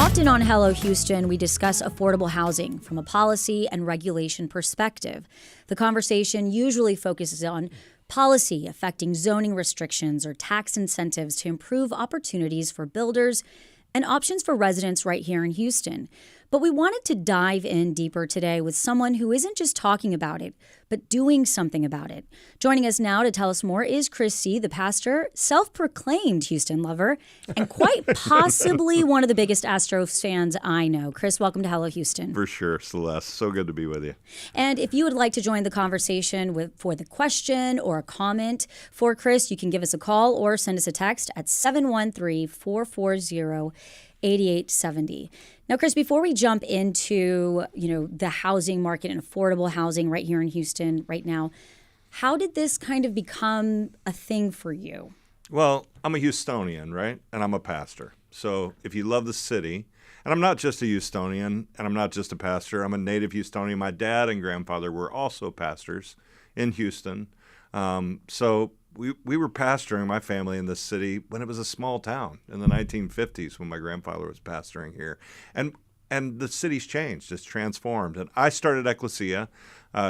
Often on Hello Houston, we discuss affordable housing from a policy and regulation perspective. The conversation usually focuses on policy affecting zoning restrictions or tax incentives to improve opportunities for builders and options for residents right here in Houston. But we wanted to dive in deeper today with someone who isn't just talking about it, but doing something about it. Joining us now to tell us more is Chris Seay, the pastor, self-proclaimed Houston lover, and quite possibly one of the biggest Astros fans I know. Chris, welcome to Hello Houston. For sure, Celeste. So good to be with you. And if you would like to join the conversation for the question or a comment for Chris, you can give us a call or send us a text at 713-440-8870. Now, Chris, before we jump into, the housing market and affordable housing right here in Houston right now, how did this kind of become a thing for you? Well, I'm a Houstonian, right? And I'm a pastor. So if you love the city, and I'm not just a Houstonian, and I'm not just a pastor, I'm a native Houstonian. My dad and grandfather were also pastors in Houston. So we were pastoring my family in this city when it was a small town in the 1950s when my grandfather was pastoring here. And the city's changed. It's transformed. And I started Ecclesia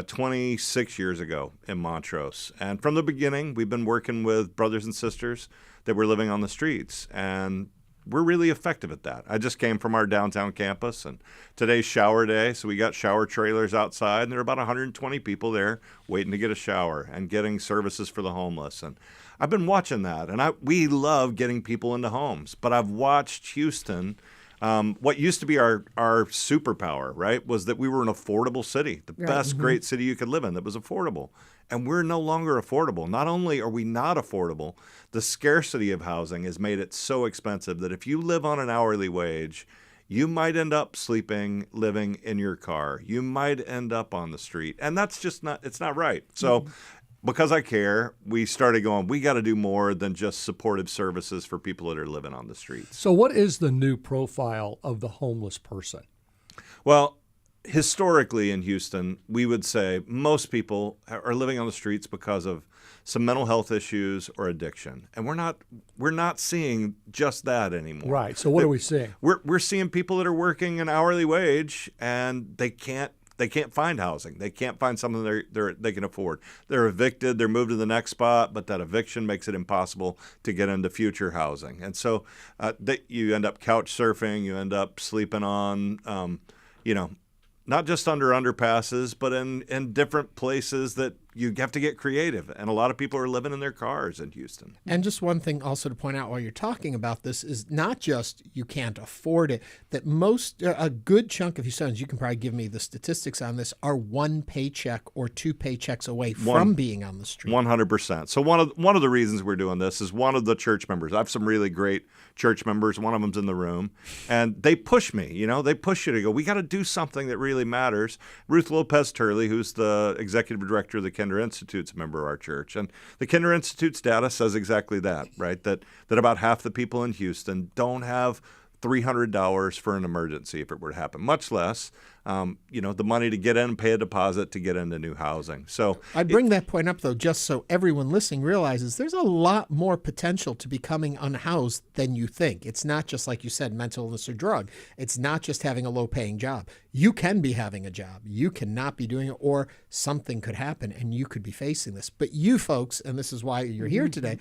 26 years ago in Montrose. And from the beginning, we've been working with brothers and sisters that were living on the streets. And we're really effective at that. I just came from our downtown campus, and today's shower day, so we got shower trailers outside, and there are about 120 people there waiting to get a shower and getting services for the homeless. And I've been watching that, and we love getting people into homes. But I've watched Houston. What used to be our superpower, right, was that we were an affordable city, the best great city you could live in that was affordable. And we're no longer affordable. Not only are we not affordable, the scarcity of housing has made it so expensive that if you live on an hourly wage, you might end up living in your car. You might end up on the street. And that's just it's not right. So because I care, we started going, we got to do more than just supportive services for people that are living on the streets. So what is the new profile of the homeless person? Well, historically in Houston, we would say most people are living on the streets because of some mental health issues or addiction. And we're not seeing just that anymore. Right. So what are we seeing? We're seeing people that are working an hourly wage and they can't find housing. They can't find something they can afford. They're evicted. They're moved to the next spot, but that eviction makes it impossible to get into future housing. And so you end up couch surfing. You end up sleeping on, not just under underpasses, but in different places that you have to get creative. And a lot of people are living in their cars in Houston. And just one thing also to point out while you're talking about this is not just you can't afford it, that a good chunk of Houstonians, you can probably give me the statistics on this, are one paycheck or two paychecks away from being on the street. 100%. So one of the reasons we're doing this is one of the church members. I have some really great church members. One of them's in the room. And they push me, they push you to go, we got to do something that really matters. Ruth Lopez Turley, who's the executive director of the Kinder Institute's a member of our church. And the Kinder Institute's data says exactly that, right? That about half the people in Houston don't have $300 for an emergency if it were to happen, much less, the money to get in, pay a deposit to get into new housing. So I bring that point up, though, just so everyone listening realizes there's a lot more potential to becoming unhoused than you think. It's not just, like you said, mental illness or drug. It's not just having a low-paying job. You can be having a job. You cannot be doing it, or something could happen, and you could be facing this. But you folks, and this is why you're here today,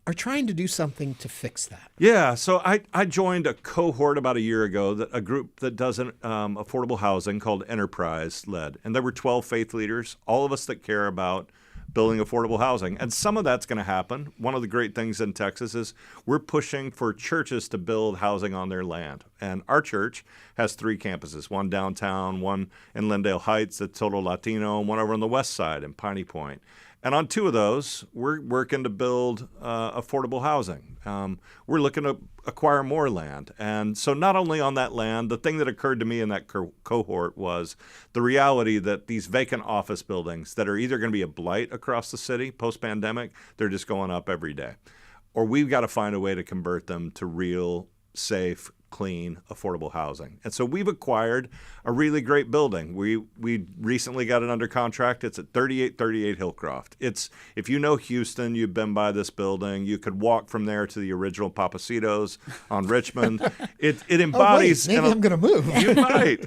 are trying to do something to fix that. Yeah, so I joined a cohort about a year ago, a group that does affordable housing called Enterprise led. And there were 12 faith leaders, all of us that care about building affordable housing. And some of that's going to happen. One of the great things in Texas is we're pushing for churches to build housing on their land. And our church has 3 campuses, one downtown, one in Lindale Heights that's total Latino, and one over on the west side in Piney Point. And on 2 of those, we're working to build affordable housing. We're looking to acquire more land. And so not only on that land, the thing that occurred to me in that cohort was the reality that these vacant office buildings that are either going to be a blight across the city post-pandemic, they're just going up every day. Or we've got to find a way to convert them to real, safe, clean, affordable housing. And so we've acquired a really great building. We recently got it under contract. It's at 3838 Hillcroft. It's, if you know Houston, you've been by this building. You could walk from there to the original Papacitos on Richmond. It embodies. Oh, wait, maybe I'm going to move.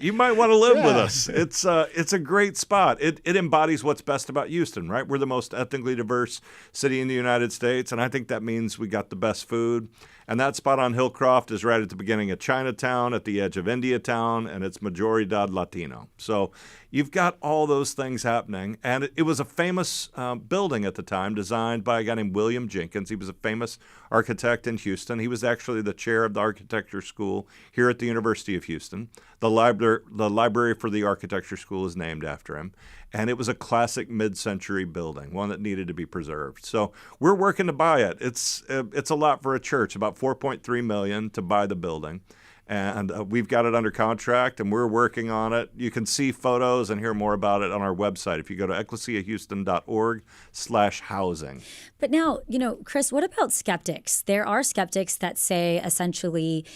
You might want to live with us. It's a great spot. It embodies what's best about Houston, right? We're the most ethnically diverse city in the United States, and I think that means we got the best food. And that spot on Hillcroft is right at the beginning of Chinatown, at the edge of Indiatown, and it's Majoridad Latino. So you've got all those things happening. And it was a famous building at the time, designed by a guy named William Jenkins. He was a famous architect in Houston. He was actually the chair of the architecture school here at the University of Houston. The library for the architecture school is named after him. And it was a classic mid-century building, one that needed to be preserved. So we're working to buy it. It's a lot for a church, about $4.3 million to buy the building. And we've got it under contract, and we're working on it. You can see photos and hear more about it on our website if you go to ecclesiahouston.org/housing. But now, Chris, what about skeptics? There are skeptics that say essentially,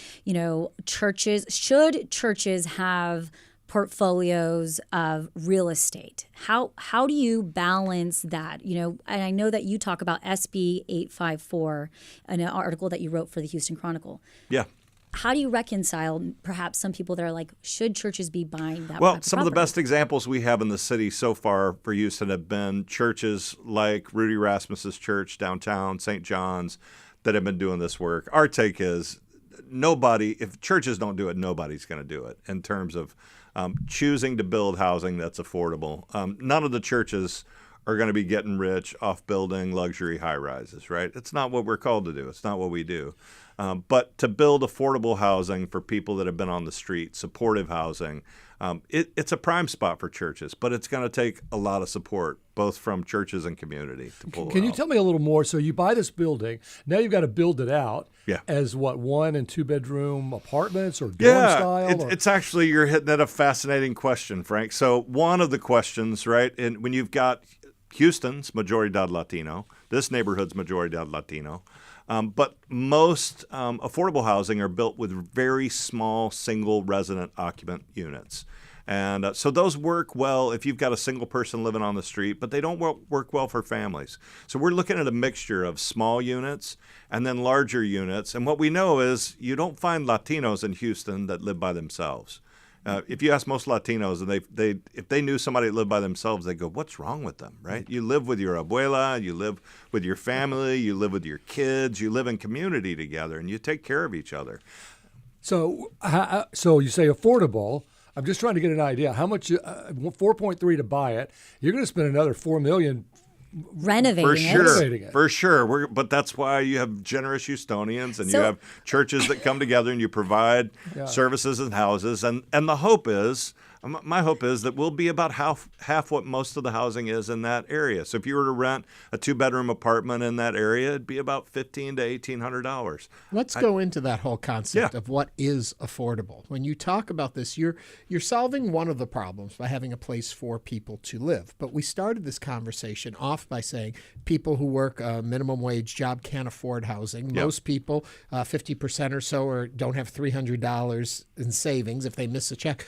churches have portfolios of real estate. How do you balance that? And I know that you talk about SB 854 in an article that you wrote for the Houston Chronicle. Yeah. How do you reconcile perhaps some people that are like, should churches be buying that? Well, some of the best examples we have in the city so far for Houston have been churches like Rudy Rasmus's church downtown, St. John's, that have been doing this work. Our take is if churches don't do it, nobody's going to do it in terms of choosing to build housing that's affordable. None of the churches are going to be getting rich off building luxury high-rises, right? It's not what we're called to do. It's not what we do. But to build affordable housing for people that have been on the street, supportive housing, it's a prime spot for churches, but it's going to take a lot of support, both from churches and community to pull it Can you off. tell me a little more? So you buy this building, now you've got to build it out as what, 1- and 2-bedroom apartments or dorm style? It's actually, you're hitting at a fascinating question, Frank. So one of the questions, right, and when you've got Houston's Majoridad Latino, this neighborhood's Majoridad Latino, but most affordable housing are built with very small single resident occupant units. And so those work well if you've got a single person living on the street, but they don't work well for families. So we're looking at a mixture of small units and then larger units. And what we know is you don't find Latinos in Houston that live by themselves. If you ask most Latinos, and if they knew somebody that lived by themselves, they go, "What's wrong with them?" Right? You live with your abuela, you live with your family, you live with your kids, you live in community together, and you take care of each other. So you say affordable. I'm just trying to get an idea. How much? 4.3 to buy it. You're going to spend another $4 million. Renovating it. For sure. But that's why you have generous Houstonians and you have churches that come together and you provide services and houses. And the hope is, my hope is that we'll be about half what most of the housing is in that area. So if you were to rent a 2-bedroom apartment in that area, it'd be about $1,500 to $1,800. Let's go into that whole concept of what is affordable. When you talk about this, you're solving one of the problems by having a place for people to live. But we started this conversation off by saying people who work a minimum wage job can't afford housing. Most people, 50% or so, don't have $300 in savings if they miss a check.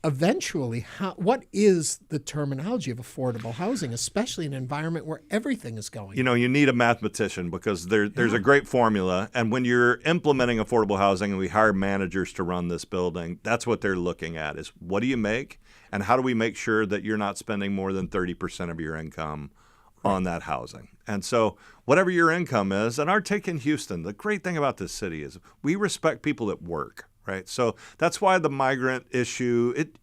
Eventually, what is the terminology of affordable housing, especially in an environment where everything is going? You need a mathematician because there's a great formula. And when you're implementing affordable housing and we hire managers to run this building, that's what they're looking at is what do you make and how do we make sure that you're not spending more than 30% of your income on that housing. And so whatever your income is, and our take in Houston, the great thing about this city is we respect people that work. Right. So that's why the migrant issue, it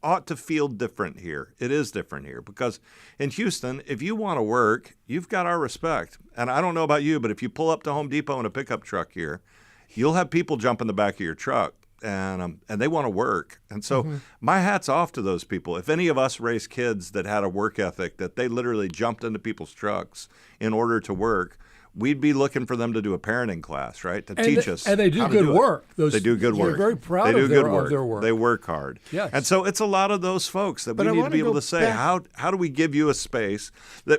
ought to feel different here. It is different here because in Houston, if you want to work, you've got our respect. And I don't know about you, but if you pull up to Home Depot in a pickup truck here, you'll have people jump in the back of your truck and they want to work. And so my hat's off to those people. If any of us raised kids that had a work ethic, that they literally jumped into people's trucks in order to work, we'd be looking for them to do a parenting class, right, to teach us. And they do good work. They do good work. You're very proud of their work. They work hard. Yes. And so it's a lot of those folks that we need to be able to say, how do we give you a space?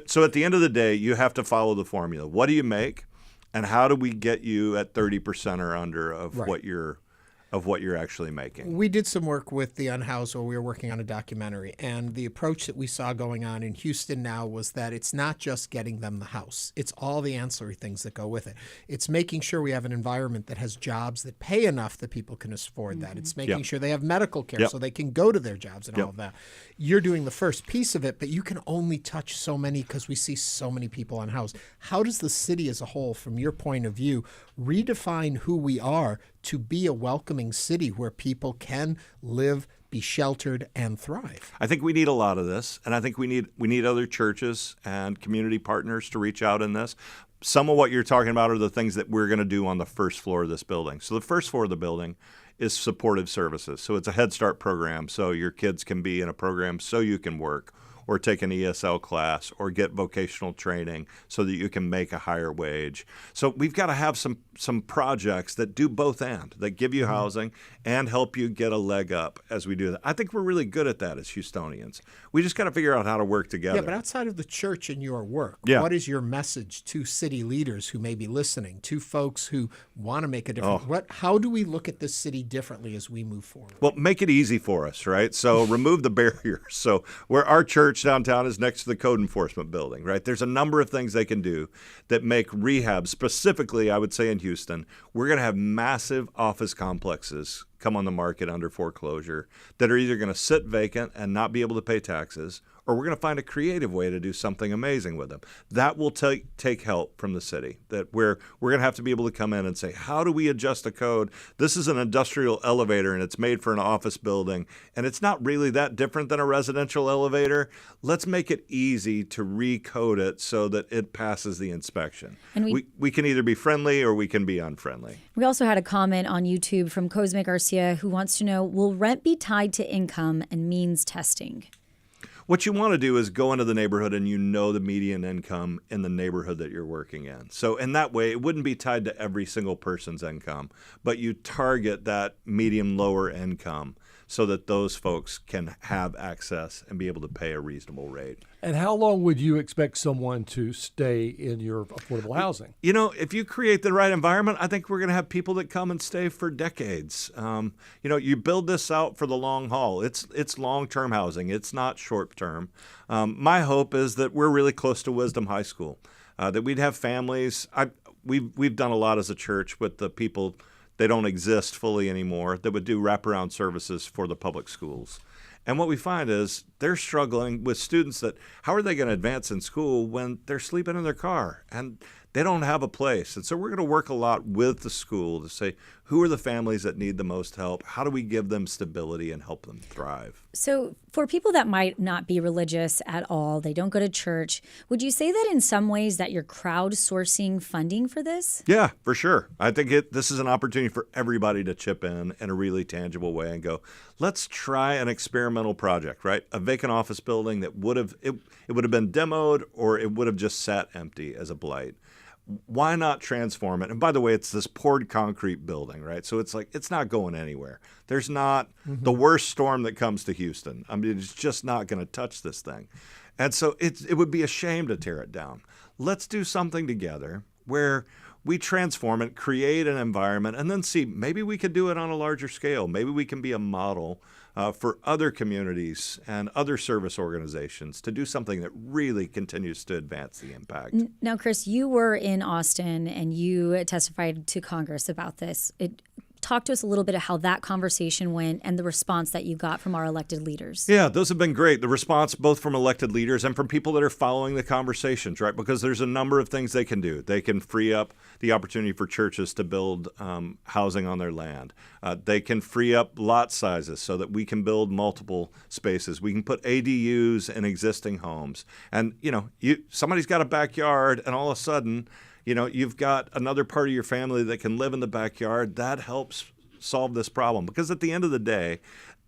So at the end of the day, you have to follow the formula. What do you make? And how do we get you at 30% or under of what you're of what you're actually making. We did some work with the unhoused while we were working on a documentary, and the approach that we saw going on in Houston now was that it's not just getting them the house. It's all the ancillary things that go with it. It's making sure we have an environment that has jobs that pay enough that people can afford that. It's making sure they have medical care so they can go to their jobs and all of that. You're doing the first piece of it, but you can only touch so many because we see so many people unhoused. How does the city as a whole, from your point of view, redefine who we are to be a welcoming city where people can live, be sheltered, and thrive? I think we need a lot of this, and I think we need other churches and community partners to reach out in this. Some of what you're talking about are the things that we're going to do on the first floor of this building. So the first floor of the building is supportive services. So it's a Head Start program, so your kids can be in a program so you can work, or take an ESL class, or get vocational training so that you can make a higher wage. So we've got to have some projects that do both and, that give you housing and help you get a leg up as we do that. I think we're really good at that as Houstonians. We just got to figure out how to work together. Yeah, but outside of the church and your work, what is your message to city leaders who may be listening, to folks who want to make a difference? How do we look at this city differently as we move forward? Well, make it easy for us, right? So remove the barriers. So where our church downtown is next to the code enforcement building, right? There's a number of things they can do that make rehab, specifically, I would say in Houston, we're going to have massive office complexes come on the market under foreclosure that are either going to sit vacant and not be able to pay taxes, or we're going to find a creative way to do something amazing with them. That will take help from the city, that we're going to have to be able to come in and say, how do we adjust a code? This is an industrial elevator, and it's made for an office building, and it's not really that different than a residential elevator. Let's make it easy to recode it so that it passes the inspection. And we can either be friendly or we can be unfriendly. We also had a comment on YouTube from Cosme Garcia who wants to know, will rent be tied to income and means testing? What you want to do is go into the neighborhood and you know the median income in the neighborhood that you're working in. So in that way, it wouldn't be tied to every single person's income, but you target that medium lower income so that those folks can have access and be able to pay a reasonable rate. And how long would you expect someone to stay in your affordable housing? You know, if you create the right environment, I think we're going to have people that come and stay for decades. You build this out for the long haul. It's long-term housing. It's not short-term. My hope is that we're really close to Wisdom High School, that we'd have families. We've done a lot as a church with the people. They don't exist fully anymore, that would do wraparound services for the public schools. And what we find is they're struggling with students that, how are they going to advance in school when they're sleeping in their car and they don't have a place? And so we're going to work a lot with the school to say, who are the families that need the most help? How do we give them stability and help them thrive? So for people that might not be religious at all, they don't go to church, would you say that in some ways that you're crowdsourcing funding for this? Yeah, for sure. I think this is an opportunity for everybody to chip in a really tangible way and go, let's try an experimental project, right? A vacant office building that would have been demoed, or it would have just sat empty as a blight. Why not transform it? And by the way, it's this poured concrete building, right? So it's not going anywhere. There's not the worst storm that comes to Houston. I mean, it's just not going to touch this thing. And so it would be a shame to tear it down. Let's do something together where we transform it, create an environment, and then see, maybe we could do it on a larger scale. Maybe we can be a model for other communities and other service organizations to do something that really continues to advance the impact. Now, Chris, you were in Austin and you testified to Congress about this. Talk to us a little bit of how that conversation went and the response that you got from our elected leaders. Yeah, those have been great. The response both from elected leaders and from people that are following the conversations, right? Because there's a number of things they can do. They can free up the opportunity for churches to build housing on their land. They can free up lot sizes so that we can build multiple spaces. We can put ADUs in existing homes. And, somebody's got a backyard and all of a sudden, you've got another part of your family that can live in the backyard. That helps solve this problem. Because at the end of the day,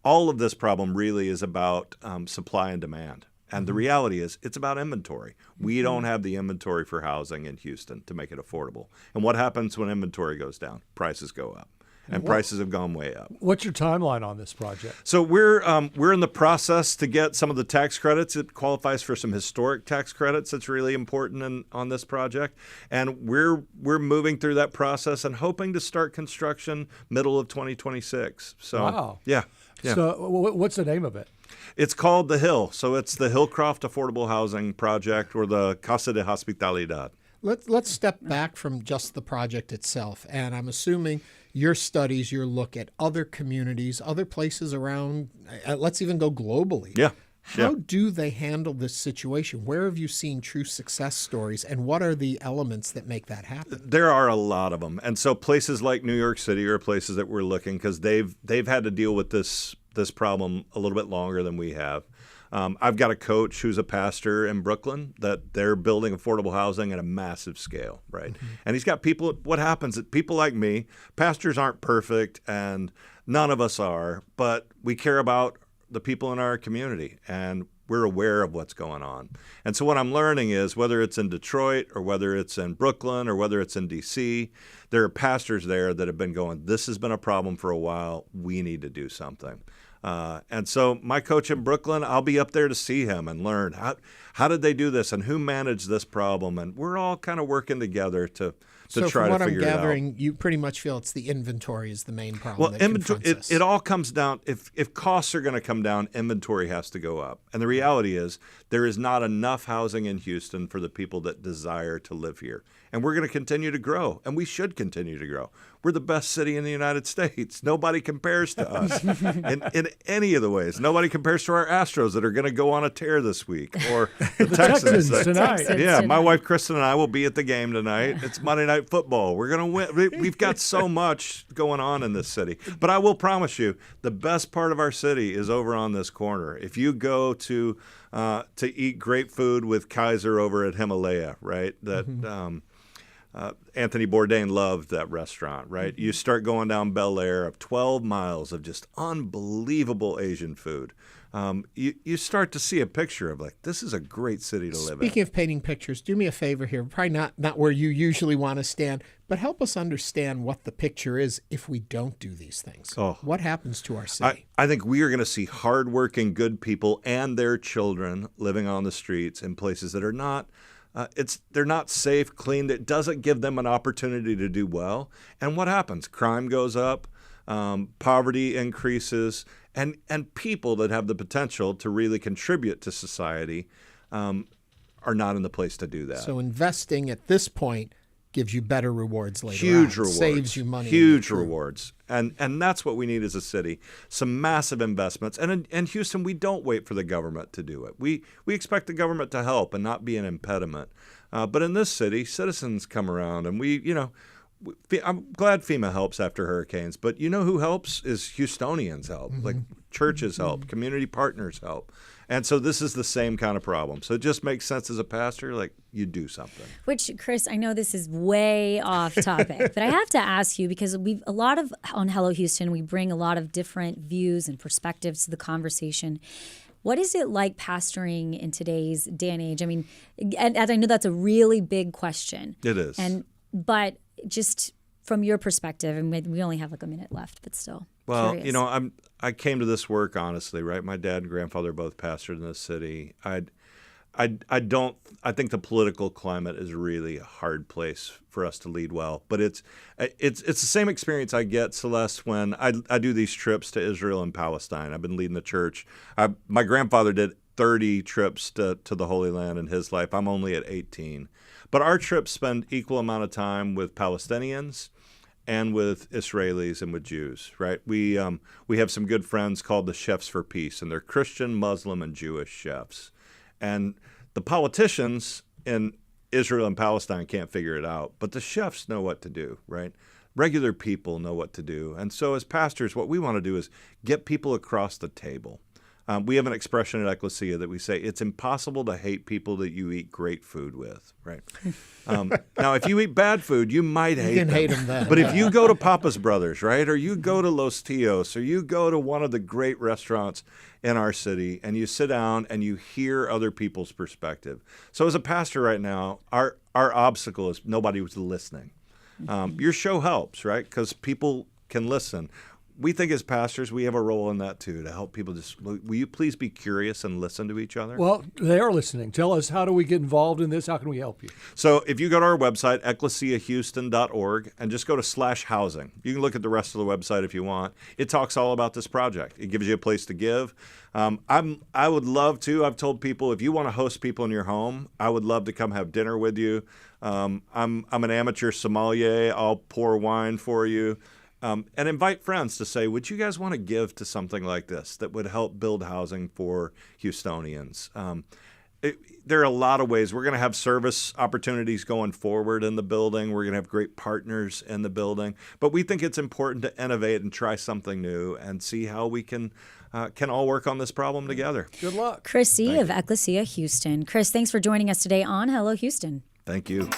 all of this problem really is about supply and demand. And the reality is it's about inventory. We don't have the inventory for housing in Houston to make it affordable. And what happens when inventory goes down? Prices go up. and prices have gone way up. What's your timeline on this project? So we're in the process to get some of the tax credits. It qualifies for some historic tax credits. That's really important on this project, and we're moving through that process and hoping to start construction middle of 2026. So wow, yeah. So what's the name of it? It's called The Hill. So it's the Hillcroft Affordable Housing Project, or the Casa de Hospitalidad. Let's step back from just the project itself. And I'm assuming your studies, your look at other communities, other places around, let's even go globally. Yeah. How do they handle this situation? Where have you seen true success stories, and what are the elements that make that happen? There are a lot of them. And so places like New York City are places that we're looking, because they've had to deal with this problem a little bit longer than we have. I've got a coach who's a pastor in Brooklyn that they're building affordable housing at a massive scale, right? Mm-hmm. And he's got people. What happens is people like me, pastors aren't perfect, and none of us are, but we care about the people in our community, and we're aware of what's going on. And so what I'm learning is, whether it's in Detroit or whether it's in Brooklyn or whether it's in D.C., there are pastors there that have been going, this has been a problem for a while. We need to do something. And so my coach in Brooklyn, I'll be up there to see him and learn how did they do this and who managed this problem. And we're all kind of working together to try to figure it out. So from what I'm gathering, you pretty much feel it's the inventory is the main problem. Well, inventory, it all comes down, if costs are going to come down, inventory has to go up. And the reality is there is not enough housing in Houston for the people that desire to live here. And we're going to continue to grow, and we should continue to grow. We're the best city in the United States. Nobody compares to us in any of the ways. Nobody compares to our Astros that are going to go on a tear this week, or the Texans tonight. Yeah, my wife Kristen and I will be at the game tonight. It's Monday Night Football. We're going to win. We've got so much going on in this city. But I will promise you, the best part of our city is over on this corner. If you go to eat great food with Kaiser over at Himalaya, right? That Anthony Bourdain loved that restaurant, right? You start going down Bel Air, of 12 miles of just unbelievable Asian food. You start to see a picture of, like, this is a great city to live in. Speaking of painting pictures, do me a favor here. Probably not where you usually want to stand, but help us understand what the picture is if we don't do these things. Oh. What happens to our city? I think we are going to see hardworking, good people and their children living on the streets in places that are not they're not safe, clean. It doesn't give them an opportunity to do well. And what happens? Crime goes up, poverty increases, and people that have the potential to really contribute to society are not in the place to do that. So investing at this point gives you better rewards later Huge on. rewards. Saves you money. Huge rewards. And that's what we need as a city. Some massive investments. And in Houston, we don't wait for the government to do it. We expect the government to help and not be an impediment. But in this city, citizens come around, and I'm glad FEMA helps after hurricanes, but you know who helps is Houstonians help. Like churches help, community partners help. And so this is the same kind of problem. So it just makes sense as a pastor, like, you do something. Which, Chris, I know this is way off topic, but I have to ask you, because on Hello Houston, we bring a lot of different views and perspectives to the conversation. What is it like pastoring in today's day and age? I mean, and I know that's a really big question. It is. But just from your perspective, and we only have like a minute left, but still. Well, curious. I came to this work honestly, right? My dad and grandfather both pastored in this city. I think the political climate is really a hard place for us to lead well. But it's the same experience I get, Celeste, when I do these trips to Israel and Palestine. I've been leading the church. My grandfather did 30 trips to the Holy Land in his life. I'm only at 18. But our trips spend equal amount of time with Palestinians and with Israelis and with Jews, right? We have some good friends called the Chefs for Peace, and they're Christian, Muslim, and Jewish chefs. And the politicians in Israel and Palestine can't figure it out, but the chefs know what to do, right? Regular people know what to do. And so as pastors, what we want to do is get people across the table. We have an expression at Ecclesia that we say, it's impossible to hate people that you eat great food with, right? Now, if you eat bad food, you might hate them. You can hate them then. But if you go to Papa's Brothers, right, or you go to Los Tios, or you go to one of the great restaurants in our city, and you sit down and you hear other people's perspective. So as a pastor right now, our obstacle is nobody was listening. Your show helps, right, because people can listen. We think as pastors, we have a role in that too, to help people will you please be curious and listen to each other? Well, they are listening. Tell us, how do we get involved in this? How can we help you? So if you go to our website, ecclesiahouston.org, and just go to /housing. You can look at the rest of the website if you want. It talks all about this project. It gives you a place to give. I would love to. I've told people, if you want to host people in your home, I would love to come have dinner with you. I'm an amateur sommelier. I'll pour wine for you. And invite friends to say, would you guys want to give to something like this that would help build housing for Houstonians? There are a lot of ways. We're going to have service opportunities going forward in the building. We're going to have great partners in the building. But we think it's important to innovate and try something new and see how we can all work on this problem together. Good luck. Chris Seay of Ecclesia Houston. Chris, thanks for joining us today on Hello Houston. Thank you.